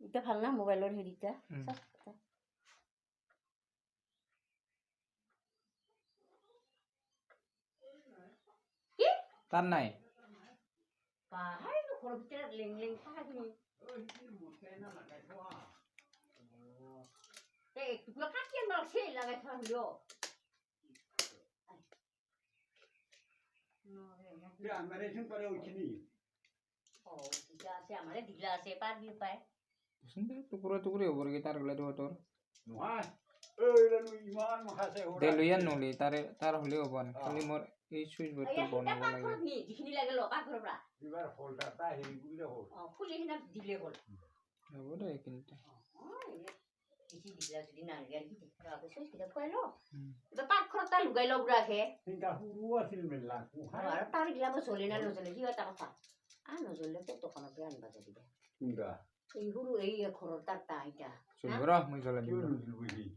এটা ভাল না মোবাইলৰ হেৰিটা তাৰ নাই ঘৰৰ ভিতৰত লেং লেং থাকি টুকৰা কাটি আনবা লাগছে লাগাই থোৱা হলো আমারে শুন পরে উঠিনি ও দিগলা আছে আমারে দিগলা আছে পারবি পায় শুনতে টুকরো টুকরি হবর কি তার গলা তো তোর নহয় এইলা নু ইমান মখাছে দে লইয়ান নলি তার হলে হবন খালি মোর এই সুইচ বোর্ডটা বনাব লাগে নি যিখিনি লাগে লকা ঘৰৰ পৰা এবাৰ ফলটা তা হেৰি গুলে হল খুলি হিনা দিলে হল হবো দে কিন্তু ইজি দিগলা যদি না লাগে কি খারাপ সুইচ কিটা কইলো এটা পাক খরতা লুগাই ল বুড়াকে তিনটা হুরু আছিল মেলা আর তার গিলা চলে না নচলে কি এটা কথা নচলে তো দোকানত আনবা দিবে তিনটা এই হুরু এই খরর তার তা এটা চলবো র মুই জ্বলা দিব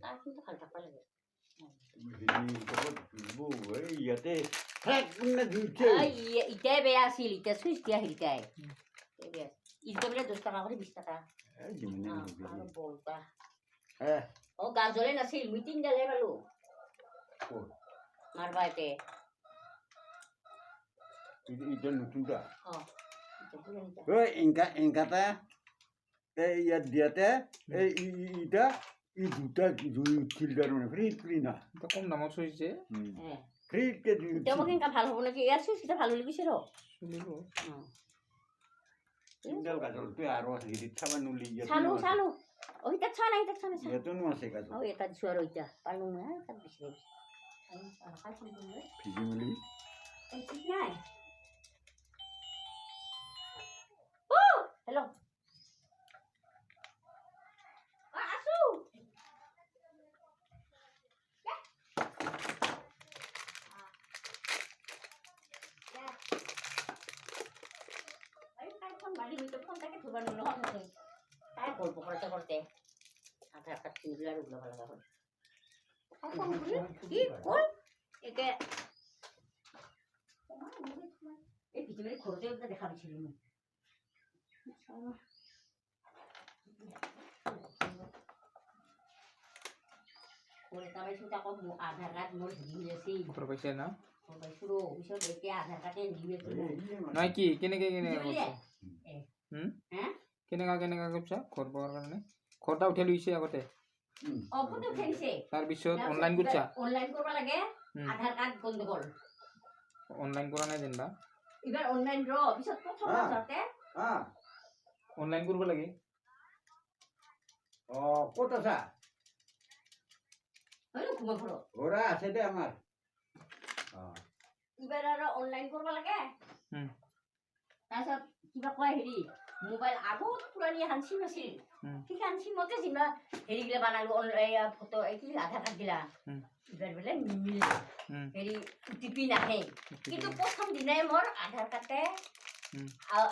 তার কিন্তু ভাল থাকবা লাগে ইয়াতে না দিছে ইটাই বেয়া আছিল ইটা সুইচ দিয়া হিলটাই ইটা বলে 10 টাকা করে 20 টাকা আর বলতা ও গাজলে নাছিল মিটিং ডালে পালো মারবাইতে এটা নতুনটা ও এংকাটা ইয়াত দিয়াতে ইটা ই দুটা দুই ফিল্টার মানে ফ্রি না তো কম দামত সুইছে ফ্রি কে দুই তেমন কেন ভালো হবে নাকি এর সুইচটা ভালো লিবিছে র শুনিব ইন্ডাল গাজল তুই আর হিদি খাবা নুলি চালু ওইটা ছা না এটা ছা না এত নু আছে গাজল ও এটা জুয়ার ওইটা পালু না তা বিছে ফিজিমিলি এই ঠিক নাই ও হ্যালো আসু বাড়ি ভিতর ফোনটাকে ধোবার মনে হচ্ছে তাই গল্প করতে করতে আধার কার্ড কিনলে আর উগলো ভালো হবে কি কোন একে এই পৃথিবীর খরচে ওটা দেখা ছিল না ওরে তাই শুটা কো আধার কার্ড মোর দিয়েছি উপর পয়সা না পুরো বিশদ দেখে আধার কার্ডে দিবে নাই কি কেনে করছে হ্যাঁ কেনে করছে খর পাওয়ার কারণে খরটা উঠে লইছে আগতে অবতে উঠেছে তার পিছত অনলাইন করছা অনলাইন করবা লাগে আধার কার্ড গন্ডগোল অনলাইন করা নাই দেনবা এবার অনলাইন র পিছত প্রথম যাতে অনলাইন করব লাগে কত আছে হলো ঘুমা পড়ো ওরা আছে দে আমার এবার আর অনলাইন করবা লাগে তাছত কিবা কয় হেৰি মোবাইল আগত পুৰানি হানসি আছিল ঠিক হানসি মতে জিমা হেৰি গিলা বানালো অনলাইন ফটো কি আধাৰ কাৰ্ড গিলা এবাৰ বলে নিমিল হেৰি টিপি নাহে কিন্তু প্রথম দিনাই মোর আধার কার্ডে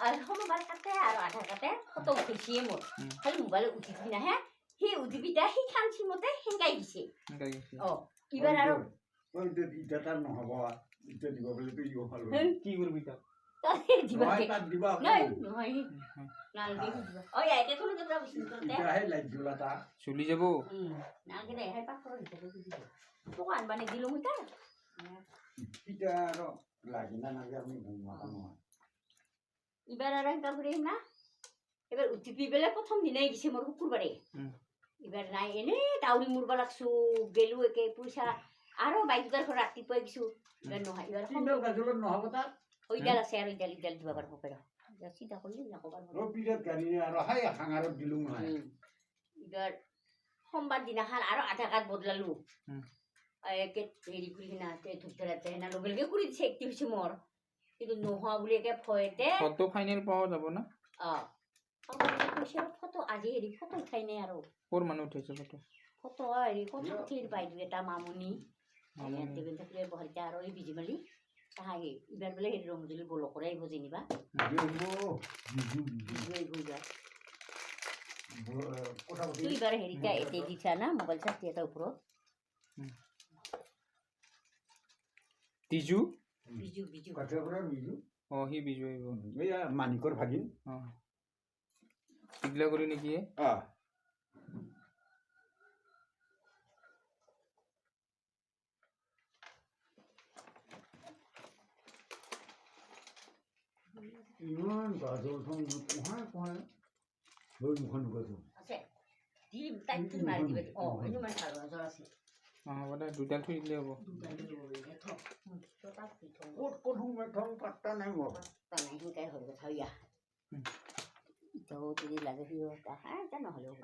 আর মোবাইল কাটে আর আধার কার্ডে ফটো উঠিছে মোর খালি মোবাইল উঠিবি নাহে সেই উঠিবিটা সেই হানসি মতে হেঙ্গাই দিছে এবার আর ওই তো ইটা তার নহব ইটা দিব বলে তুই ইও হল কি করবি তা তাই দিবা দিবা নাই নহয় নালগে দিবা ওই আইতে কোন কথা বুঝিস করতে ইটা হে লাইট দিলা তা চলি যাব নালগে রে হাই পাক করে দিতে দিবি তো আনবানে দিলো মুটা ইটা আর লাগি না নাগে আমি ঘুমা না এবার আর একটা করে না এবার উঠিপি বেলে প্রথম দিনাই গেছে মোর শুক্রবারে এবার নাই এনে দাউরি মুরবা লাগছো গেলু একে পয়সা আরো বাইকদার ঘর ৰাতিপুৱা গেছো এবার নহয় এবার ইন্ডাল গাজল নহব তা ওইডাল আছে আর ইডাল দিবা পারবো পেরা চিন্তা করলি না কবার ও বিরাট গাড়ি আর হাই হাঙারত দিলু না এবার সোমবার দিনাখান আরো আধার কার্ড বদলালো একে হেৰি কৰি না ধূপ ধৰাতে না লগে কৰি দিছে একটি হৈছে মোৰ কিন্তু নোহোৱা বুলি একে ভয়তে ফটো ফাইনেল পাওয়া যাব না ফটো আজি হেৰি ফটো উঠাই নাই আৰু কোৰ মানুহ উঠাইছে ফটো হেৰি ফটো উঠি বাইদেউ এটা মামুনি দেবেন থাকিলে বহাইতে আৰু এই বিজিমালি তাহাই ইবাৰ বোলে হেৰি ৰংজুলি বল কৰে আহিব যেনিবা তুই এবাৰ হেৰিটা এতে দিছা না মোবাইল চাৰ্জ এটা ওপৰত তিজু বিজু বিজু কাঠৰ পৰা বিজু সি বিজু আহিব এয়া মানিকৰ ভাগিন এইগিলা কৰি নেকি ইমান গাজৰ থং কোহাই কোহাই লৈ মুখন গাজৰ আছে দিম টাইট কি মাৰি দিবে এনো মান ভাল জ্বৰ আছে হ'ব দে দুডাল থৈ দিলে হ'ব দুডাল দিব থ তো তাক দি থ ক'ত সোমাই থং পাত্তা নাই মোৰ তানাই হিকাই হ'ল কথা ইয়া তো যদি লাগে কি তা হ্যাঁ তা নহ'লেও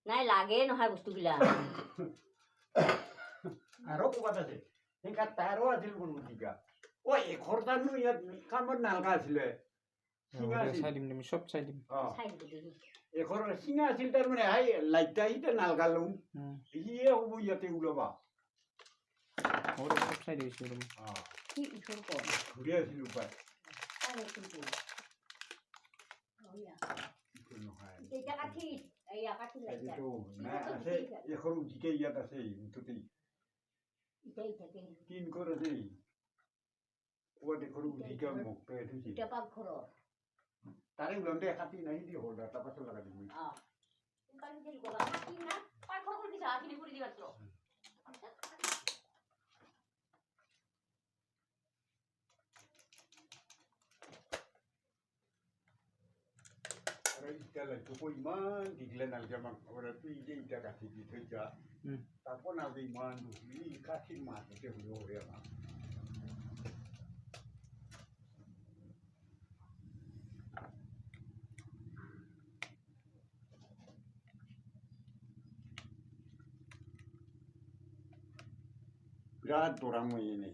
নাই লাগে নহয় বস্তুগিলা আৰু ক'বাত আছে সেইকা তাৰো আছিল কোনো টিকা এখৰটানো ইয়াত কামত নালগা আছিলে চাই দিম তুমি চব চাই দিম চাই দিবি এখৰ চিঙা আছিল তাৰমানে হাই লাইটটা ইটা নালগালো সিয়ে হ'ব ইয়াতে ওলাবা চব চাই দিছোঁ তুমি কি ইখৰ ক ঘূৰি আছিলোঁ পাই আরে কিন্তু ওয়া নহয় এটা কাঠি এই কাঠি লাগা এইটো নাই আছে এখন জিকে ইয়াত আছে মুঠতে ইটাই থাকে তিন করে দেই ওয়া দেখো জিকে মুখ পে দিছি এটা পাক ঘর তারে লন্ডে কাটি নাই দি হোল্ডার তা পাছ লাগা দিবি কারণ কি গলা কাটি না পাক ঘর করে দিছা আকিনি করে দিবা তো ইটালে তো ইমান দিগলে নালকে মান ওরা তুই যে ইটা কাটি দি থই যা তারপর না যে ইমান দুই কাটি মারতে হলো ওরে না বিরাট দৌড়াম এনে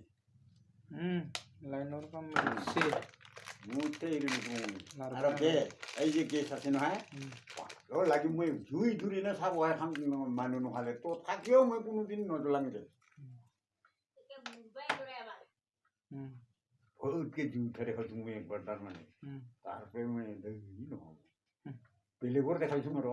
লাইনৰ কাম আছে মুতে ইরিনু আর কে এই যে কেস আছে নহয় ও লাগি মই জুই ধরি না সব হয় খাম মানু নহালে তো থাকিও মই কোনোদিন নজলাম দে একে মুম্বাই করে আবার ওকে জুই ধরে হতো মই একবার তার মানে তারপরে মই দেই ন পেলে করে দেখাইছো মর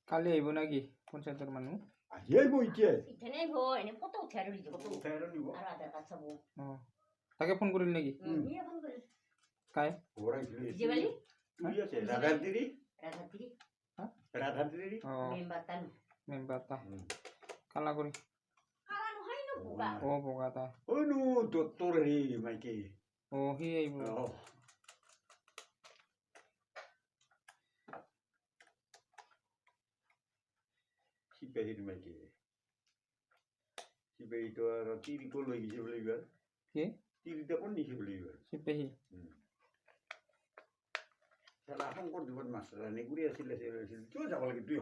কালি আহিব নাকি পঞ্চায়তৰ মানুহ আহিয়ে বইছে ইথানে ভো এনে ফটো উঠাই আৰু দিব কত উঠাই নিব আৰু আধাৰ কাৰ্ড চাব তাকে ফোন কৰিল নেকি নিয়ে ফোন কৰি কাই ওৰাই ছিল জিবালি তুই আছে ৰাধাদিৰি ৰাধাতিৰি ৰাধাদিৰি মেম্বাৰ তানো মেম্বাৰ তা কালা কৰি কালা নহয় ন বুবা বগা তা ওনু দত্তর রে মাইকে সি আহিব সিপাহীর মাইকে সিপাহী তো আর তিরিকো লই গেছে বলে এবার কি তিরিটা কোন নিছে বলে এবার সিপাহী খেলা শংকৰ জীৱত মাষ্টাৰ এনে কৰি আছিলে কিয় যাব লাগে তুই